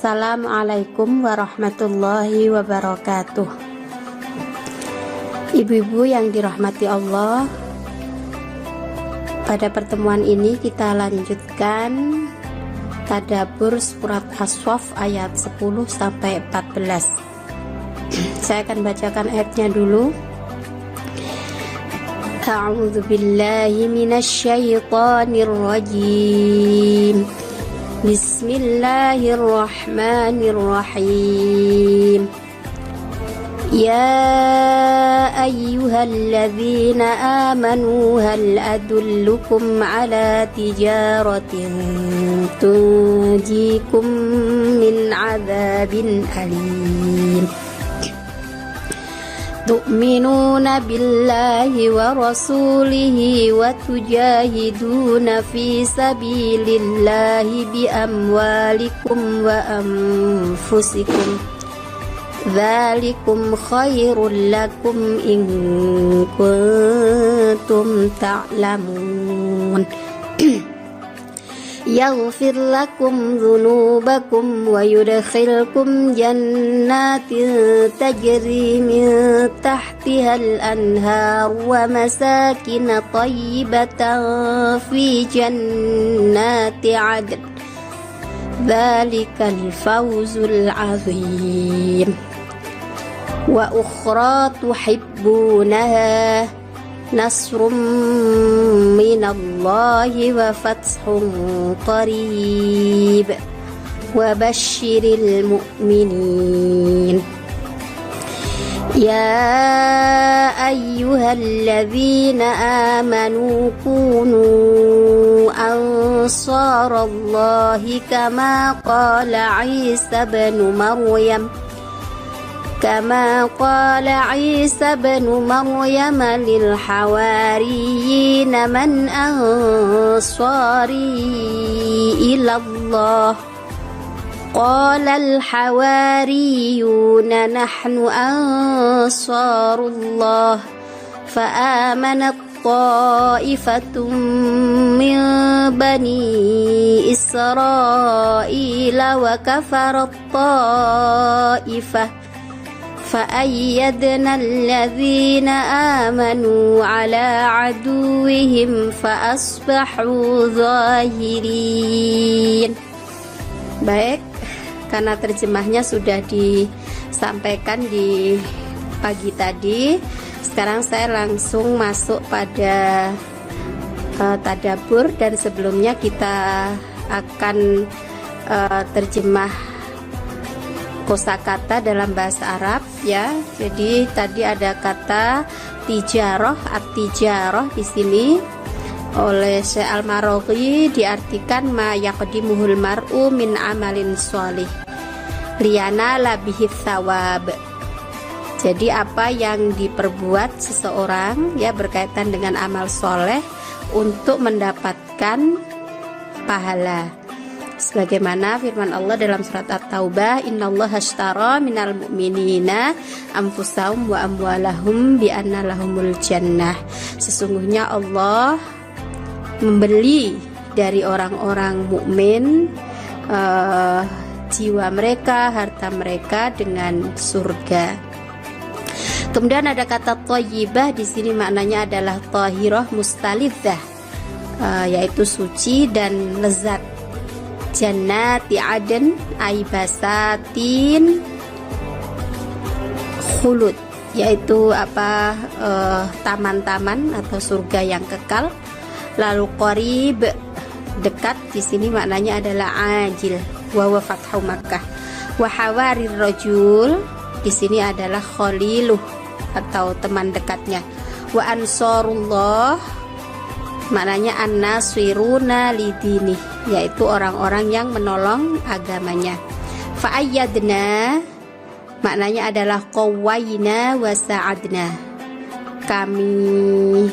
Assalamualaikum warahmatullahi wabarakatuh. Ibu-ibu yang dirahmati Allah, pada pertemuan ini kita lanjutkan tadabbur surat As-Saff ayat 10 sampai 14. Saya akan bacakan ayatnya dulu. A'udzu billahi minasy syaithanir rajim. Bismillahirrahmanirrahim. Ya ayyuhalladzina amanu hal adullukum ala tijaratin tunjikum min adzabin alim. Tu'minuna billahi wa rasulihi wa tujahiduna fi sabilillahi bi amwalikum wa anfusikum. Dzalikum khairul lakum in kuntum ta'lamun. Yaghfir lakum dzunubakum wa yudkhilkum jannatin tajri min tahtihal anhar wa masakin thayyibatan fi jannati 'adn. Dzalikal fawzul 'azim. Wa ukhra tuhibbunaha nasrum minallahi wa fathun qarib wa basyiril mu'minin. Ya ayyuhalladzina amanu kunu ansarallahi kama qala Isa ibn Maryam للحواريين من أنصاري إلى الله قال الحواريون نحن أنصار الله فآمنت طائفة من بني إسرائيل وكفرت طائفة فأيدنا الذين آمنوا على عدوهم فأصبحوا ظاهرين. Baik, karena terjemahnya sudah disampaikan di pagi tadi, sekarang saya langsung masuk pada tadabbur, dan sebelumnya kita akan terjemah kosakata dalam bahasa Arab ya. Jadi tadi ada kata tijarah, at-tijarah di sini oleh Syekh Al-Maraghi diartikan ma yaqdimuhul mar'u min amalin sholih liyanala bihi thawab. Jadi apa yang diperbuat seseorang ya berkaitan dengan amal soleh untuk mendapatkan pahala. Sebagaimana firman Allah dalam surat At-Taubah, innallaha ashtara minal mu'minina anfusahum wa amwalahum bi anna lahumul jannah. Sesungguhnya Allah membeli dari orang-orang mukmin jiwa mereka, harta mereka dengan surga. Kemudian ada kata thayyibah di sini, maknanya adalah thahirah mustalidzah, yaitu suci dan lezat. Jannati adn aibasatin khulud, yaitu taman-taman atau surga yang kekal. Lalu qarib, dekat, di sini maknanya adalah ajil wa fathu Makkah. Wa hawarir rajul, di sini adalah khaliluh atau teman dekatnya. Wa ansarullah, maknanya an-nasiruna lidini, yaitu orang-orang yang menolong agamanya. Fa'ayyadna, maknanya adalah qawwayna wa sa'adna, kami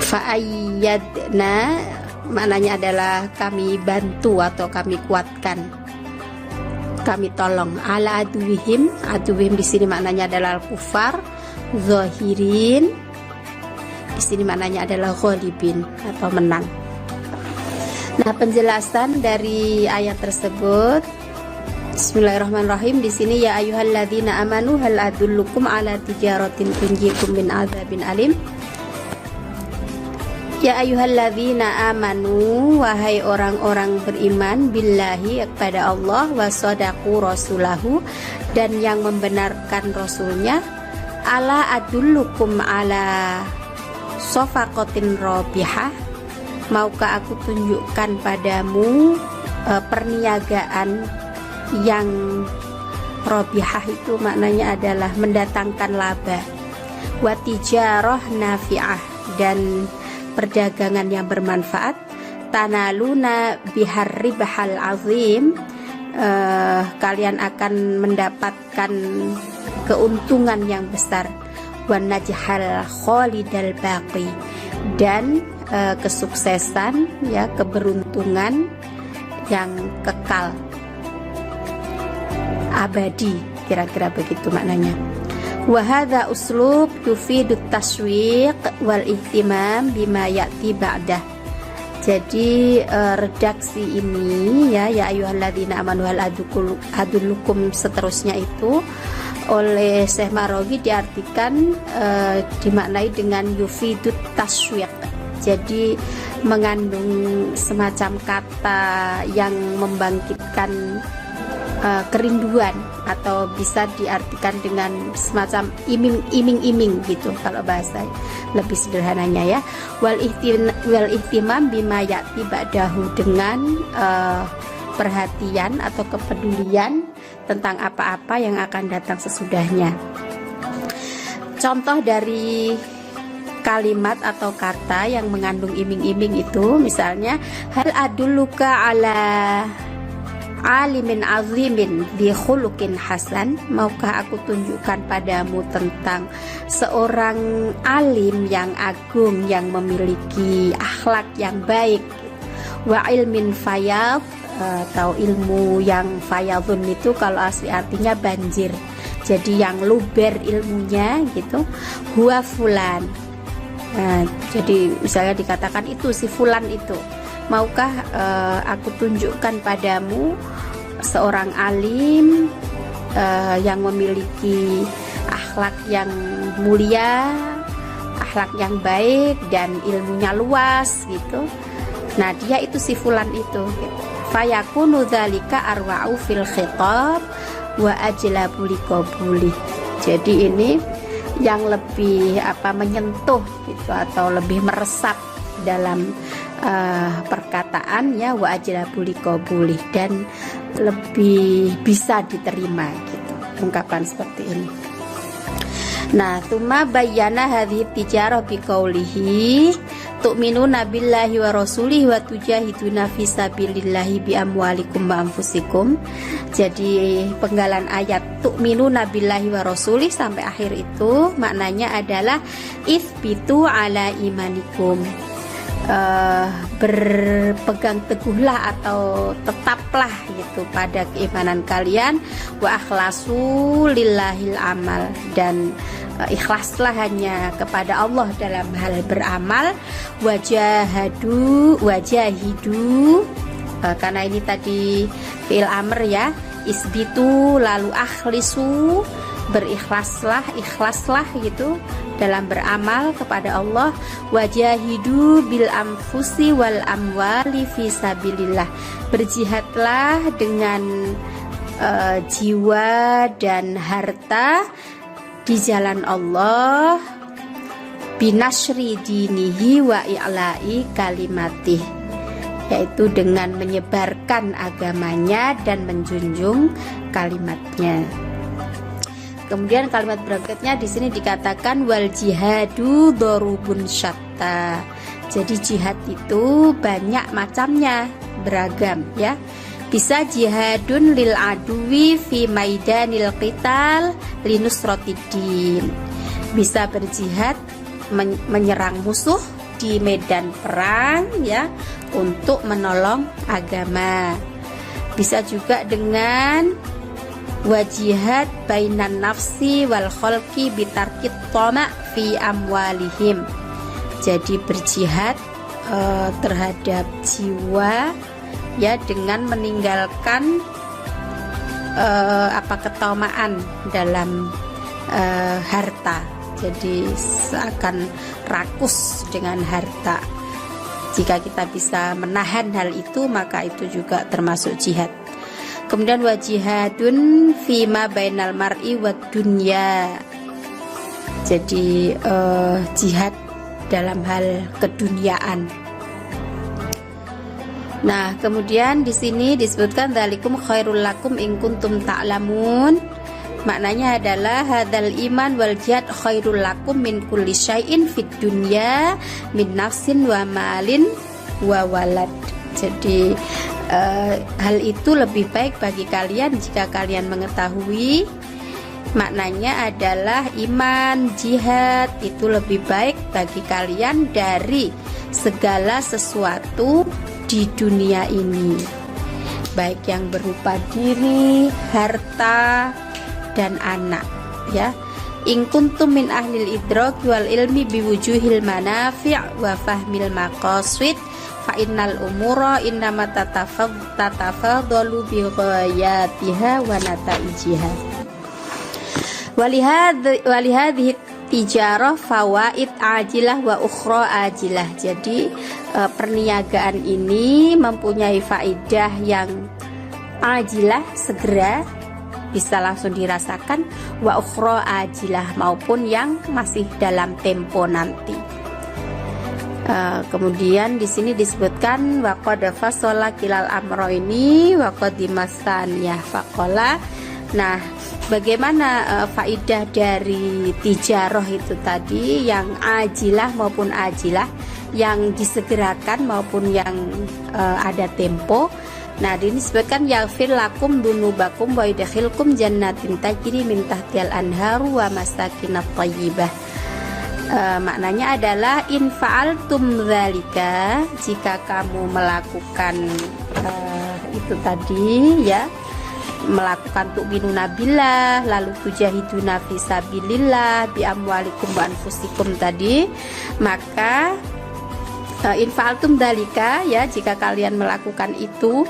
fa'ayyadna maknanya adalah kami bantu atau kami kuatkan, kami tolong. Ala aduwihim, aduwihim di sini maknanya adalah al-kufar. Zahirin di sini maknanya adalah ghalibin atau menang. Nah, penjelasan dari ayat tersebut, Bismillahirrahmanirrahim. Di sini, ya ayyuhalladzina amanu hal adullukum ala tijaratin tunjikum min adzabin alim. Ya ayyuhalladzina amanu, wahai orang-orang beriman, billahi, kepada Allah, wa sadaqu rasulahu, dan yang membenarkan rasulnya, ala adullukum ala shafaqatin rabihah, maukah aku tunjukkan padamu perniagaan yang robihah, itu maknanya adalah mendatangkan laba, wa tijarah nafi'ah, dan perdagangan yang bermanfaat, tanaluna bihar ribahal azim, kalian akan mendapatkan keuntungan yang besar, wan najhal khalidal baqi, dan kesuksesan, ya, keberuntungan yang kekal abadi, kira-kira begitu maknanya. Wa hadza uslub yufidut taswiq wal ihtimam bima ya'ti ba'dah. Jadi redaksi ini, ya ayyuhalladzina amanu hal adullukum, seterusnya itu oleh Syekh Marawi diartikan dimaknai dengan yufidut taswiq. Jadi mengandung semacam kata yang membangkitkan kerinduan, atau bisa diartikan dengan semacam iming-iming gitu kalau bahasa lebih sederhananya, ya. Wal ihtimam bima ya'ti ba'dahu, dengan perhatian atau kepedulian tentang apa-apa yang akan datang sesudahnya. Contoh dari kalimat atau kata yang mengandung iming-iming itu, misalnya, hal adulluka ala alimin azimin bi khuluqin hasan, maukah aku tunjukkan padamu tentang seorang alim yang agung yang memiliki akhlak yang baik, wa ilmin fayad, atau ilmu yang fayadun itu kalau asli artinya banjir, jadi yang luber ilmunya gitu, huwa fulan. Nah, jadi misalnya dikatakan itu si fulan itu, maukah aku tunjukkan padamu seorang alim yang memiliki akhlak yang mulia, akhlak yang baik, dan ilmunya luas gitu. Nah, dia itu si fulan itu. Fayakunu dzalika arwa'u fil khitab wa ajlabu liqabuli. Jadi ini yang lebih menyentuh gitu, atau lebih meresap dalam perkataan, ya, wa ajlabu liqabuli, dan lebih bisa diterima gitu, ungkapan seperti ini. Nah, tsumma bayyana hadhihi tijarah biqaulihi tu'minuna billahi wa rasulihi wa tujahiduna fi sabilillahi bi amwalikum wa anfusikum. Jadi penggalan ayat tu'minuna billahi wa rasulihi sampai akhir itu maknanya adalah itsbitu ala imanikum, berpegang teguhlah atau tetaplah gitu pada keimanan kalian, wa akhlasu lillahil amal, dan ikhlaslah hanya kepada Allah dalam hal beramal, wajahidu, karena ini tadi fi'il amr, ya, isbitu lalu akhlisu, berikhlaslah, ikhlaslah gitu dalam beramal kepada Allah, wajahidu bil anfusi wal amwali fi sabilillah, berjihadlah dengan jiwa dan harta di jalan Allah, binasri dinihi wa i'la'i kalimatih, yaitu dengan menyebarkan agamanya dan menjunjung kalimatnya. Kemudian kalimat berikutnya di sini dikatakan wal jihadu dorubun syatta. Jadi jihad itu banyak macamnya, beragam, ya. Bisa jihadun lil aduwi fi maidanil qital linusratiddin. Bisa berjihad menyerang musuh di medan perang, ya, untuk menolong agama. Bisa juga dengan wajihad bainan nafsi wal khalqi bitarkit tama' fi amwalihim. Jadi berjihad terhadap jiwa, ya, dengan meninggalkan ketamaan dalam harta. Jadi seakan rakus dengan harta. Jika kita bisa menahan hal itu, maka itu juga termasuk jihad. Kemudian wa jihadun fima bainal mar'i wad dunya. Jadi jihad dalam hal keduniaan. Nah, kemudian di sini disebutkan dzalikum khairul lakum in kuntum ta'lamun. Maknanya adalah hadzal iman wal jihad khairul lakum min kulli syai'in fid dunya min nafsin wa malin wa walad. Jadi hal itu lebih baik bagi kalian jika kalian mengetahui. Maknanya adalah iman, jihad itu lebih baik bagi kalian dari segala sesuatu di dunia ini, baik yang berupa diri, harta, dan anak, ya. In kuntum min ahlil idrak wal ilmi biwujuhil manafi' wa fahmil maqasid fa innal umura innama tatafadalu bi ghayatiha wa nataijiha. Walihadhihi tijarah fawaid ajilah wa ukhra ajilah. Jadi perniagaan ini mempunyai faidah yang ajilah, segera bisa langsung dirasakan, wa ukhra ajilah, maupun yang masih dalam tempo nanti. Kemudian di sini disebutkan wa qad fasala kilal amro ini wa qadimasaniyah faqala. Nah, bagaimana faidah dari tijarah itu tadi, yang ajilah maupun ajilah, yang disegerakan maupun yang ada tempo. Nah, ini disebutkan yaghfir lakum dunubakum wa yudkhilkum jannatin tajri min tahtihal anharu wa masakinat thayyibah. Maknanya adalah in fa'altum dzalika, jika kamu melakukan itu tadi, ya, melakukan tu'minuna billah, lalu tujahiduna fisabilillah bi amwalikum wa anfusikum tadi, maka in fa'altum dzalika, ya, jika kalian melakukan itu,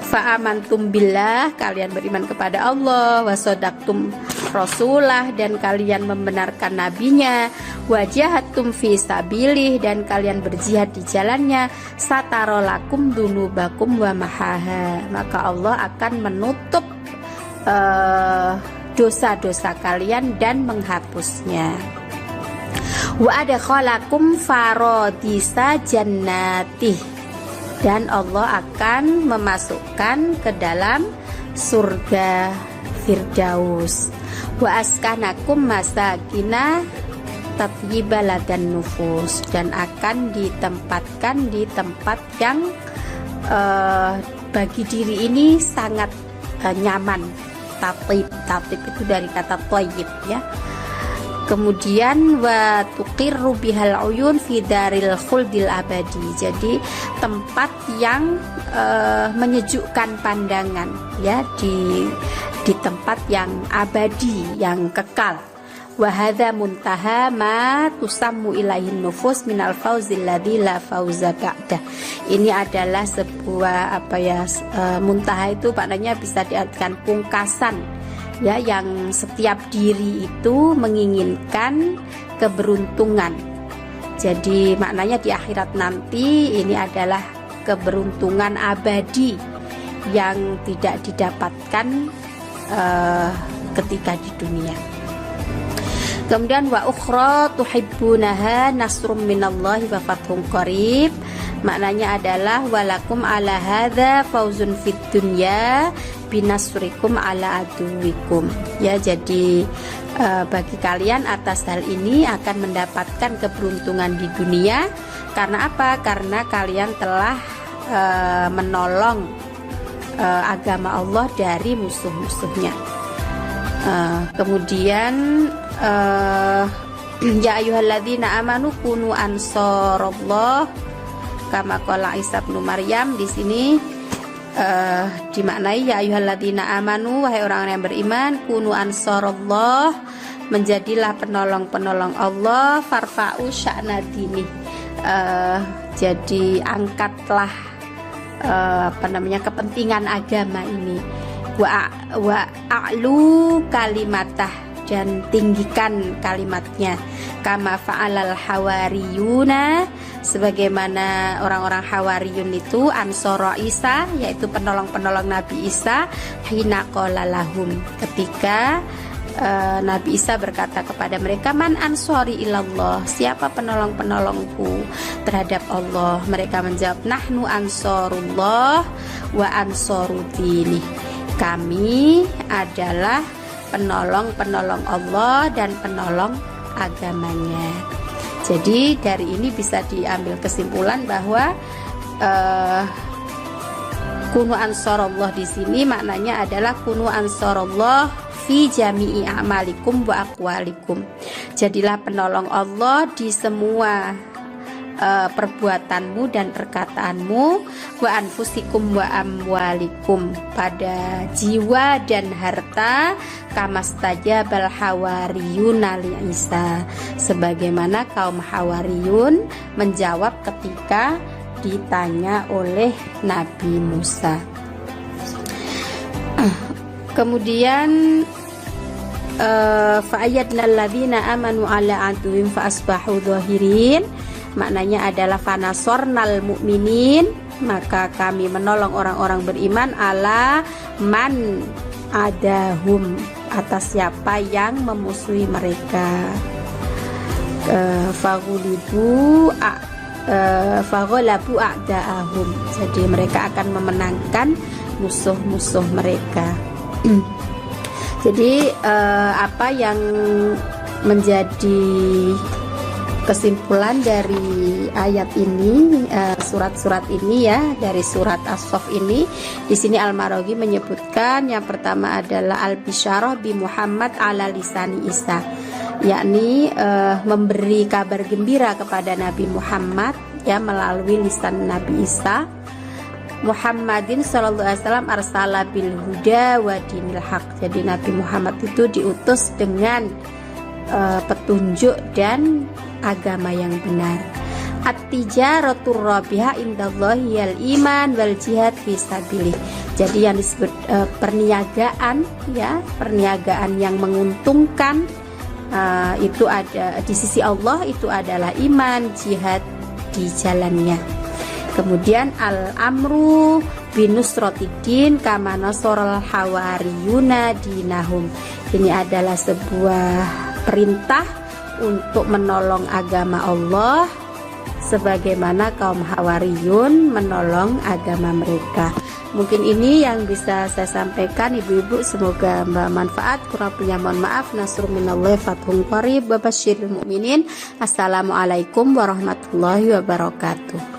fa'amantum billah, kalian beriman kepada Allah, wasodaktum rasulah, dan kalian membenarkan nabinya, wajahatum fi sabilih, dan kalian berjihad di jalannya, satarolakum dunubakum wa mahaha, maka Allah akan menutup dosa-dosa kalian dan menghapusnya. Wa adkhalakum farodisa jannatih, dan Allah akan memasukkan ke dalam surga Firdaus. Wa askanakum masakina tatyibala dan nufus, dan akan ditempatkan di tempat yang bagi diri ini sangat nyaman. Tatib itu dari kata thayyib, ya. Kemudian wa tuqirru bihal uyun fi daril khuldil abadi. Jadi tempat yang menyejukkan pandangan, ya, di tempat yang abadi, yang kekal. Wa hadza muntaha ma tusammu ilaihin nufus minal fauzil ladzi la fauza ba'dah. Ini adalah sebuah muntaha itu maknanya bisa diartikan pungkasan, ya, yang setiap diri itu menginginkan keberuntungan. Jadi maknanya di akhirat nanti ini adalah keberuntungan abadi yang tidak didapatkan ketika di dunia. Kemudian wa ukhra tuhibbunaha nasrum minallahi wa fathun qarib. Maknanya adalah walakum ala hadza fauzun fid dunya binasrikum ala aduwikum. Ya, jadi bagi kalian atas hal ini akan mendapatkan keberuntungan di dunia. Karena apa? Karena kalian telah menolong agama Allah dari musuh-musuhnya. Kemudian ya ayyuhalladzina amanu kunu ansarallah kama qala Isa bin Maryam. Di sini dimaknai ya ayyuhalladzina amanu, wahai orang yang beriman, kunu ansarallah, menjadilah penolong-penolong Allah, farfa'u sya'na dini, jadi angkatlah kepentingan agama ini, wa a'lu kalimatah, dan tinggikan kalimatnya, kama fa'alal hawariyuna, sebagaimana orang-orang hawariyun itu ansoro Isa, yaitu penolong-penolong Nabi Isa, hina qala lahum, ketika Nabi Isa berkata kepada mereka, man ansori ilallah, siapa penolong-penolongku terhadap Allah? Mereka menjawab, nahnu ansorullah wa ansorudini, kami adalah penolong-penolong Allah dan penolong agamanya. Jadi dari ini bisa diambil kesimpulan bahwa kunu ansorullah di sini maknanya adalah kunu ansorullah fi jami'i a'malikum wa aqwalikum. Jadilah penolong Allah di semua perbuatanmu dan perkataanmu, wa anfusikum wa amwalikum, pada jiwa dan harta, kamastajabal hawariyuna li Isa, sebagaimana kaum hawariyun menjawab ketika ditanya oleh Nabi Musa. Kemudian fa'ayyadna alladzina amanu ala aduwwihim fa asbahu dhahirin, maknanya adalah fanasornal mu'minin, maka kami menolong orang-orang beriman, ala man adahum, atas siapa yang memusuhi mereka. Faghalabu a'da'ahum, jadi mereka akan memenangkan musuh-musuh mereka. Jadi apa yang menjadi kesimpulan dari ayat ini, surat-surat ini ya, dari surat As-Saff ini, di sini Al-Maraghi menyebutkan yang pertama adalah al-bisyarah bi Muhammad ala lisani Isa, yakni memberi kabar gembira kepada Nabi Muhammad ya melalui lisan Nabi Isa. Muhammadin sallallahu alaihi wasallam arsala bil huda wa dinil haq, jadi Nabi Muhammad itu diutus dengan petunjuk dan agama yang benar. At-tijaratur rabiha indallahi al iman wal jihad fi sabilih, jadi yang disebut perniagaan ya, perniagaan yang menguntungkan itu ada di sisi Allah, itu adalah iman, jihad di jalannya. Kemudian al-amru binusrotidin kama nasoral hawariyuna dinahum, ini adalah sebuah perintah untuk menolong agama Allah sebagaimana kaum hawariyun menolong agama mereka. Mungkin ini yang bisa saya sampaikan ibu-ibu, semoga bermanfaat. Kurang lebihnya mohon maaf. Nasrun minallahi fathun qarib wa basyiril mu'minin. Assalamualaikum warahmatullahi wabarakatuh.